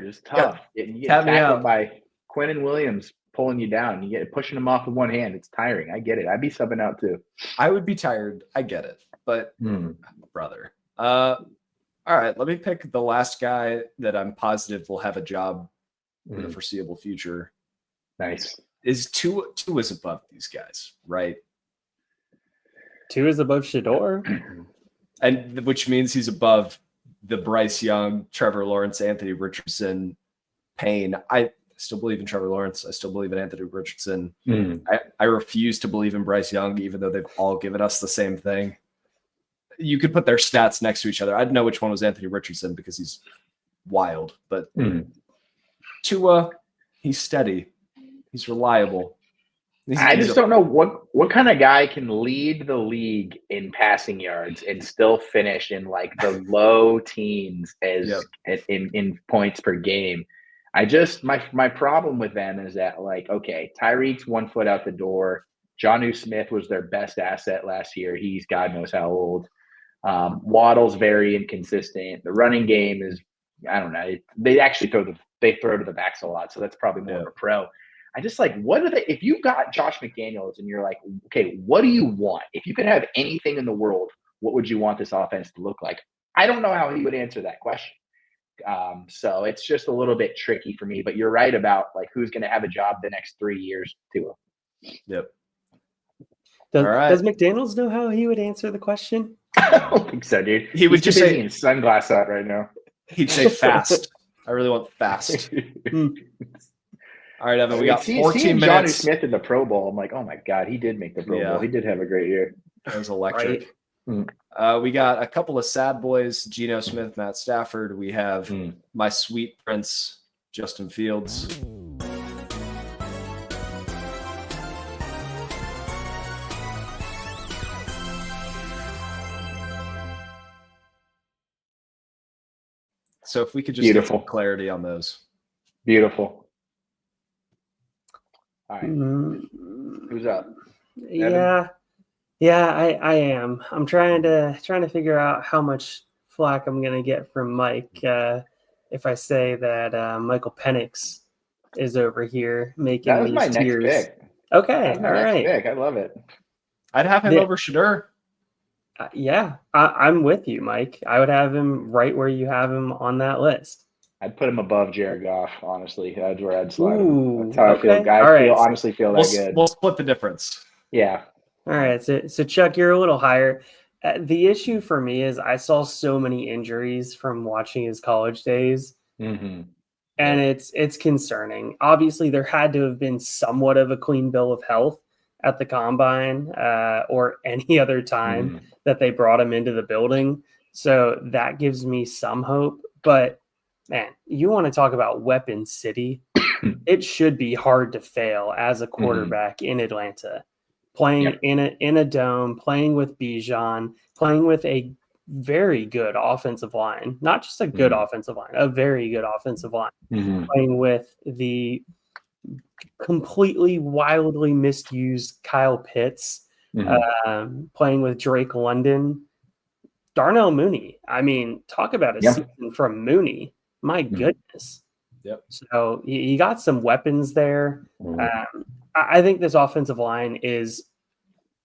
It's tough. You get tackled by Quinnen Williams pulling you down. You get pushing him off with one hand. It's tiring. I get it. I'd be subbing out too. I would be tired. I get it. But brother. All All right, let me pick the last guy that I'm positive will have a job in the foreseeable future. Nice. Is Tua is above these guys, right? Tua is above Shador. And which means he's above the Bryce Young, Trevor Lawrence, Anthony Richardson, Payne. I still believe in Trevor Lawrence. I still believe in Anthony Richardson. I refuse to believe in Bryce Young, even though they've all given us the same thing. You could put their stats next to each other. I'd know which one was Anthony Richardson because he's wild. But Tua, he's steady. He's reliable. I just don't know what kind of guy can lead the league in passing yards and still finish in like the low teens in points per game. My problem with them is that, like, okay, Tyreek's 1 foot out the door. Jonnu Smith was their best asset last year. He's God knows how old. Waddle's very inconsistent. The running game is, I don't know. They actually throw to the backs a lot, so that's probably more of a pro. I just like, what are they? If you got Josh McDaniels and you're like, okay, what do you want? If you could have anything in the world, what would you want this offense to look like? I don't know how he would answer that question. So it's just a little bit tricky for me. But you're right about like who's going to have a job the next 3 years too. Yep. Does McDaniels know how he would answer the question? I don't think so, dude. He would just say sunglass out right now. He'd say fast. I really want fast. All right, Evan, we got 14 minutes. Jonnu Smith in the Pro Bowl. I'm like, oh my God, he did make the Pro Bowl. He did have a great year. That was electric. Right. We got a couple of sad boys, Geno Smith, Matt Stafford. We have my sweet prince, Justin Fields. So if we could just get some clarity on those. Beautiful. All right. Who's up? Yeah, I am. I'm trying to figure out how much flack I'm gonna get from Mike if I say that Michael Penix is over here making that was these my tiers. Next pick. Okay, all right. Pick. I love it. I'd have him over Shador. Yeah, I'm with you, Mike. I would have him right where you have him on that list. I'd put him above Jared Goff, honestly. That's where I'd slide him. That's how I feel. Honestly feel that good. We'll split the difference. Yeah. All right. So Chuck, you're a little higher. The issue for me is I saw so many injuries from watching his college days. And it's concerning. Obviously, there had to have been somewhat of a clean bill of health at the combine or any other time that they brought him into the building. So that gives me some hope. But man, you want to talk about Weapon City? It should be hard to fail as a quarterback in Atlanta, playing in a dome, playing with Bijan, playing with a very good offensive line, not just a good offensive line, a very good offensive line, playing with the completely wildly misused Kyle Pitts, playing with Drake London, Darnell Mooney. I mean, talk about a season from Mooney. My goodness. Yep. So you got some weapons there. I think this offensive line is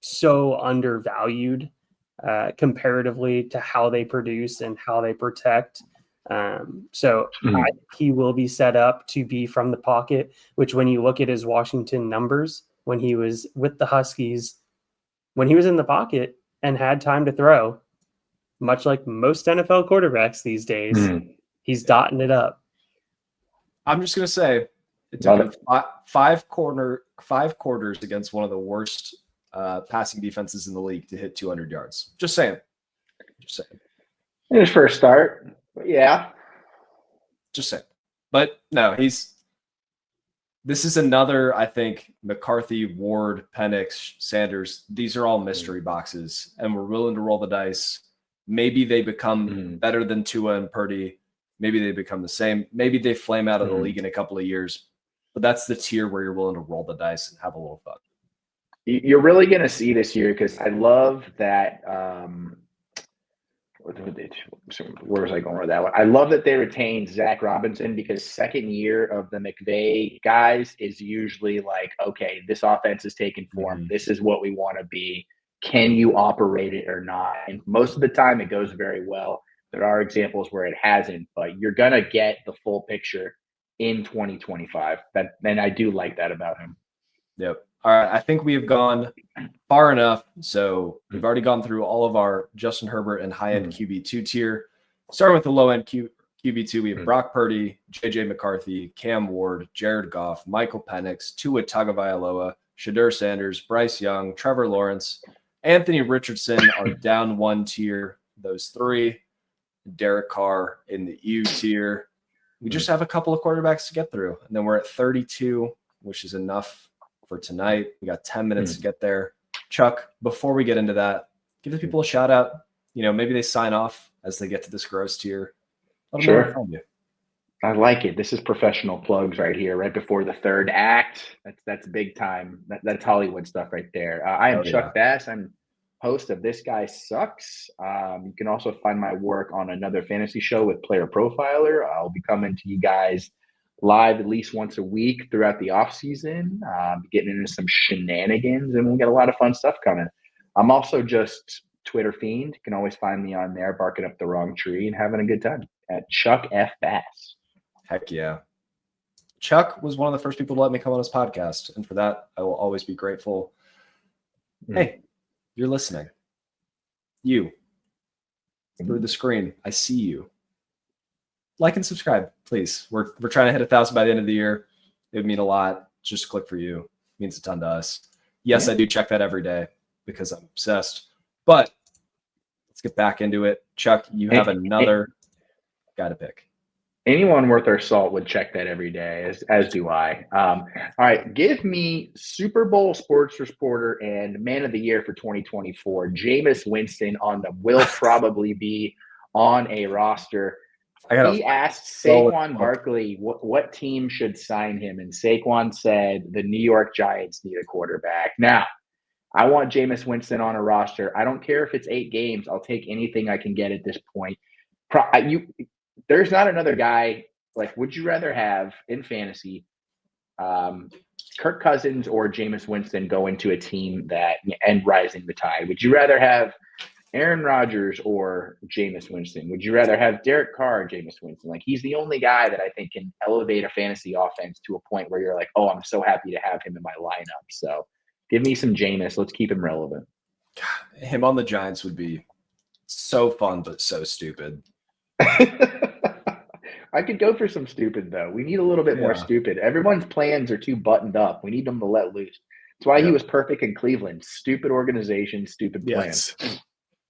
so undervalued comparatively to how they produce and how they protect. So I think he will be set up to be from the pocket, which when you look at his Washington numbers, when he was with the Huskies, when he was in the pocket and had time to throw, much like most NFL quarterbacks these days, he's dotting it up. I'm just going to say it took him five quarters against one of the worst passing defenses in the league to hit 200 yards. Just saying. In his first start. Yeah. Just saying. But no, this is another, I think, McCarthy, Ward, Penix, Sanders. These are all mystery boxes, and we're willing to roll the dice. Maybe they become better than Tua and Purdy. Maybe they become the same. Maybe they flame out of the league in a couple of years. But that's the tier where you're willing to roll the dice and have a little fun. You're really going to see this year because I love that. Where was I going with that one? I love that they retained Zach Robinson because second year of the McVay guys is usually like, okay, this offense is taking form. This is what we want to be. Can you operate it or not? And most of the time it goes very well. There are examples where it hasn't, but you're going to get the full picture in 2025. And I do like that about him. Yep. All right. I think we have gone far enough. So we've already gone through all of our Justin Herbert and high-end QB2 tier. Starting with the low-end QB2, we have Brock Purdy, JJ McCarthy, Cam Ward, Jared Goff, Michael Penix, Tua Tagovailoa, Shadur Sanders, Bryce Young, Trevor Lawrence, Anthony Richardson are down one tier. Those three. Derek Carr in the U tier. We just have a couple of quarterbacks to get through. And then we're at 32, which is enough for tonight. We got 10 minutes to get there. Chuck, before we get into that, give the people a shout out. Maybe they sign off as they get to this gross tier. Sure. I like it. This is professional plugs right here, right before the third act. That's big time. That's Hollywood stuff right there. I am Chuck Bass. I'm host of This Guy Sucks. You can also find my work on another fantasy show with Player Profiler. I'll be coming to you guys live at least once a week throughout the off season, getting into some shenanigans, and we'll get a lot of fun stuff coming. I'm also just Twitter fiend. You can always find me on there, barking up the wrong tree and having a good time at Chuck F. Bass. Heck yeah. Chuck was one of the first people to let me come on his podcast, and for that, I will always be grateful. Hey, you're listening. You. Through the screen. I see you. Like and subscribe, please. We're trying to hit 1,000 by the end of the year. It would mean a lot. Just click for you. It means a ton to us. Yes, I do check that every day because I'm obsessed. But let's get back into it. Chuck, you have another guy to pick. Anyone worth their salt would check that every day, as do I. All right, give me Super Bowl sports reporter and man of the year for 2024, Jameis Winston on the will probably be on a roster. He asked Saquon Barkley what team should sign him, and Saquon said the New York Giants need a quarterback. Now, I want Jameis Winston on a roster. I don't care if it's 8 games. I'll take anything I can get at this point. There's not another guy, like, would you rather have in fantasy Kirk Cousins or Jameis Winston go into a team and rising the tide? Would you rather have Aaron Rodgers or Jameis Winston? Would you rather have Derek Carr or Jameis Winston? Like, he's the only guy that I think can elevate a fantasy offense to a point where you're like, oh, I'm so happy to have him in my lineup. So give me some Jameis. Let's keep him relevant. God, him on the Giants would be so fun, but so stupid. I could go for some stupid, though. We need a little bit more stupid. Everyone's plans are too buttoned up. We need them to let loose. That's why he was perfect in Cleveland. Stupid organization, stupid plans. Yes.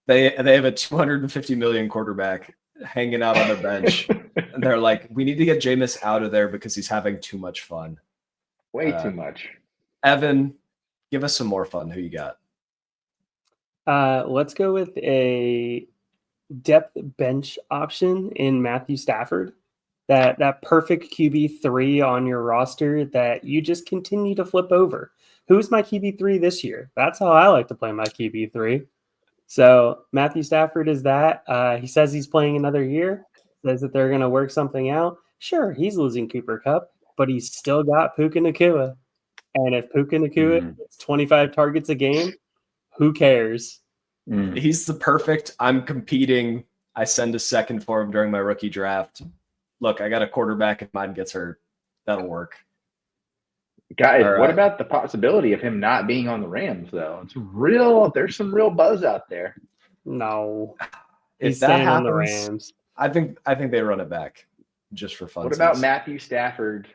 They have a $250 million quarterback hanging out on the bench. And they're like, we need to get Jameis out of there because he's having too much fun. Way too much. Evan, give us some more fun. Who you got? Let's go with a depth bench option in Matthew Stafford. That perfect QB3 on your roster that you just continue to flip over. Who's my QB3 this year? That's how I like to play my QB3. So Matthew Stafford is that. He says he's playing another year, says that they're going to work something out. Sure, he's losing Cooper Kupp, but he's still got Puka Nacua. And if Puka Nacua gets 25 targets a game, who cares? He's the perfect, I'm competing. I send a second for him during my rookie draft. Look, I got a quarterback. If mine gets hurt, that'll work. Guys, what about the possibility of him not being on the Rams, though? It's real. There's some real buzz out there. No. If that happens, on the Rams. I think they run it back just for fun. What about Matthew Stafford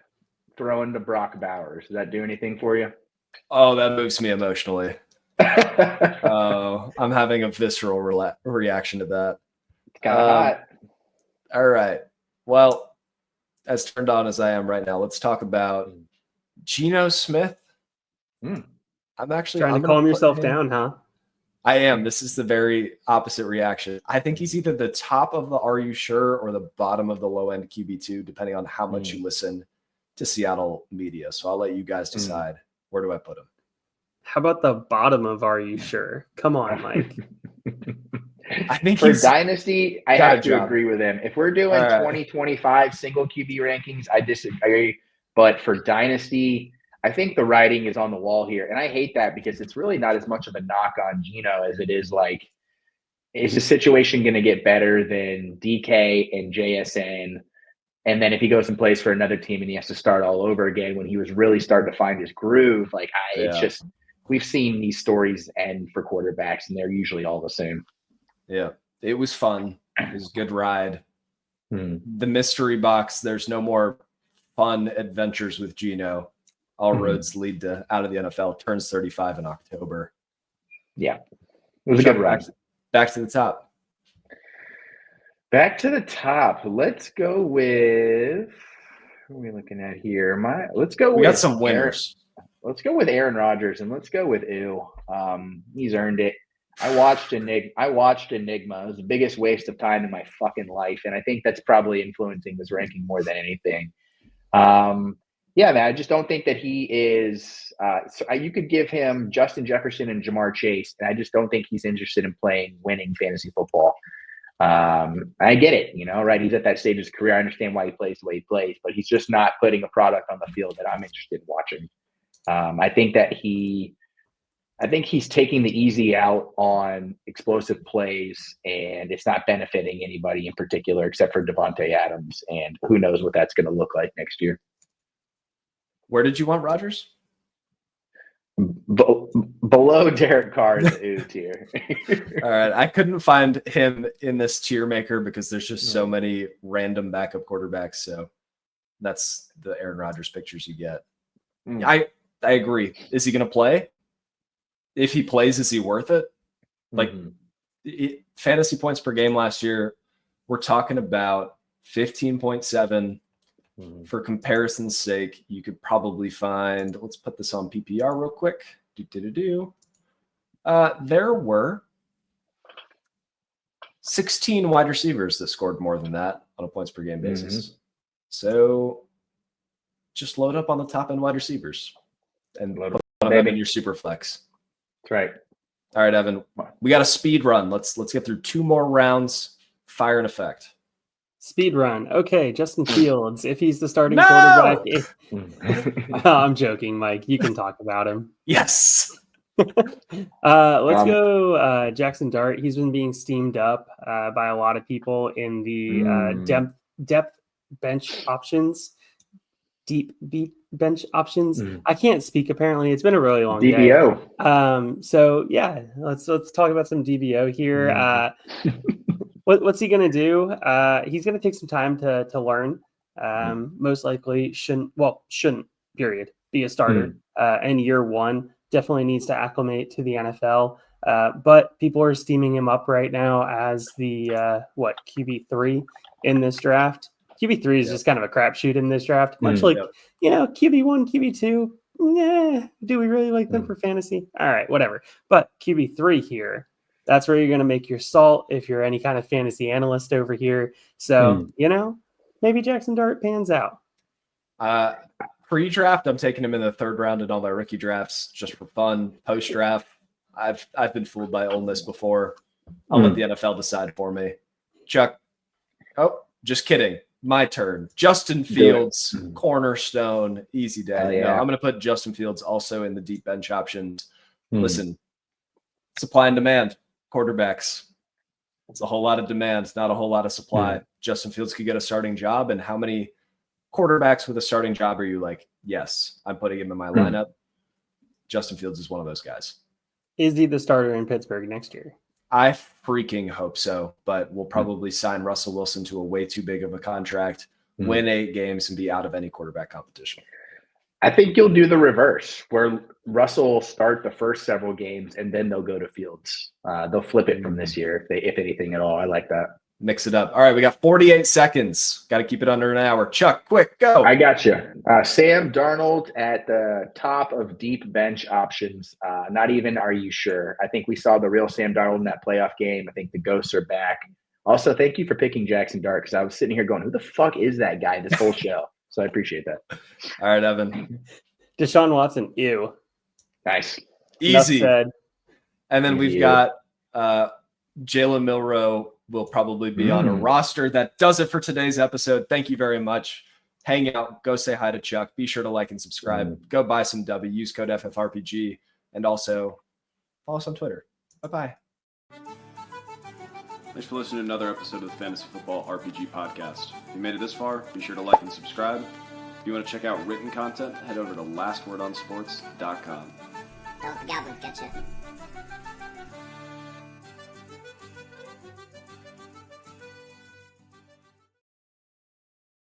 throwing to Brock Bowers? Does that do anything for you? Oh, that moves me emotionally. I'm having a visceral reaction to that. It's kind of hot. All right. Well, as turned on as I am right now, let's talk about Geno Smith. I'm actually trying to calm yourself down, huh? I am. This is the very opposite reaction. I think he's either the top of the Are You Sure or the bottom of the low end QB2, depending on how much you listen to Seattle media. So I'll let you guys decide. Where do I put him? How about the bottom of Are You Sure? Come on, Mike. I think for Dynasty, I have to agree with him. If we're doing 2025 single QB rankings, I disagree. But for Dynasty, I think the writing is on the wall here. And I hate that because it's really not as much of a knock on Geno as it is like is the situation going to get better than DK and JSN? And then if he goes and plays for another team and he has to start all over again when he was really starting to find his groove, like it's just, we've seen these stories end for quarterbacks and they're usually all the same. Yeah, it was fun. It was a good ride. The mystery box, there's no more fun adventures with Geno. All roads lead to out of the NFL, turns 35 in October. Yeah, it was a good ride. Back to the top. Back to the top. Let's go with, who are we looking at here? We got some winners. Let's go with Aaron Rodgers and let's go with he's earned it. I watched Enigma. It was the biggest waste of time in my fucking life. And I think that's probably influencing this ranking more than anything. Yeah, man, I just don't think that he is you could give him Justin Jefferson and Jamar Chase, and I just don't think he's interested in winning fantasy football. I get it, right? He's at that stage of his career. I understand why he plays the way he plays, but he's just not putting a product on the field that I'm interested in watching. I think he's taking the easy out on explosive plays, and it's not benefiting anybody in particular except for Devontae Adams, and who knows what that's going to look like next year. Where did you want Rodgers? Below Derek Carr's ooh tier. All right. I couldn't find him in this tier maker because there's just so many random backup quarterbacks. So that's the Aaron Rodgers pictures you get. I agree. Is he going to play? If he plays, is he worth it? Like fantasy points per game last year, we're talking about 15.7. For comparison's sake, you could probably find, let's put this on PPR real quick. There were 16 wide receivers that scored more than that on a points per game basis. So just load up on the top end wide receivers and put them in your super flex. That's right. All right, Evan, we got a speed run. Let's get through 2 more rounds. Fire and effect. Speed run. Okay, Justin Fields. If he's the starting quarterback. I'm joking, Mike. You can talk about him. Yes. Let's go Jackson Dart. He's been being steamed up by a lot of people in the depth bench options, deep bench options. I can't speak apparently. It's been a really long DBO. day. So yeah, let's talk about some DBO here. What's he going to do? He's going to take some time to learn. Most likely shouldn't period, be a starter. And year 1 definitely needs to acclimate to the NFL. But people are steaming him up right now as the QB3 in this draft. QB3 is just kind of a crapshoot in this draft, much like QB1, QB2. Do we really like them for fantasy? All right, whatever. But QB3 here. That's where you're going to make your salt if you're any kind of fantasy analyst over here. So, maybe Jackson Dart pans out. Pre-draft, I'm taking him in the 3rd round in all my rookie drafts just for fun. Post-draft, I've been fooled by Ole Miss before. I'll let the NFL decide for me. Chuck, just kidding. My turn. Justin Fields, cornerstone, easy day. No, I'm going to put Justin Fields also in the deep bench options. Listen, supply and demand. Quarterbacks. It's a whole lot of demand, not a whole lot of supply. Justin Fields could get a starting job. And how many quarterbacks with a starting job are you like, yes, I'm putting him in my lineup? Justin Fields is one of those guys. Is he the starter in Pittsburgh next year? I freaking hope so, but we'll probably sign Russell Wilson to a way too big of a contract, win 8 games, and be out of any quarterback competition. I think you'll do the reverse, where Russell will start the first several games and then they'll go to Fields. They'll flip it from this year, if anything at all. I like that. Mix it up. All right, we got 48 seconds. Got to keep it under an hour. Chuck, quick, go. I got you. Sam Darnold at the top of deep bench options. Not even are you sure. I think we saw the real Sam Darnold in that playoff game. I think the ghosts are back. Also, thank you for picking Jackson Dart because I was sitting here going, who the fuck is that guy this whole show? So I appreciate that. All right, Evan. Deshaun Watson, ew. Nice. Easy. And then we've got Jalen Milroe will probably be on a roster. That does it for today's episode. Thank you very much. Hang out. Go say hi to Chuck. Be sure to like and subscribe. Go buy some W. Use code FFRPG. And also follow us on Twitter. Bye-bye. Thanks for listening to another episode of the Fantasy Football RPG Podcast. If you made it this far, be sure to like and subscribe. If you want to check out written content, head over to lastwordonsports.com. Don't let the Goblins get you.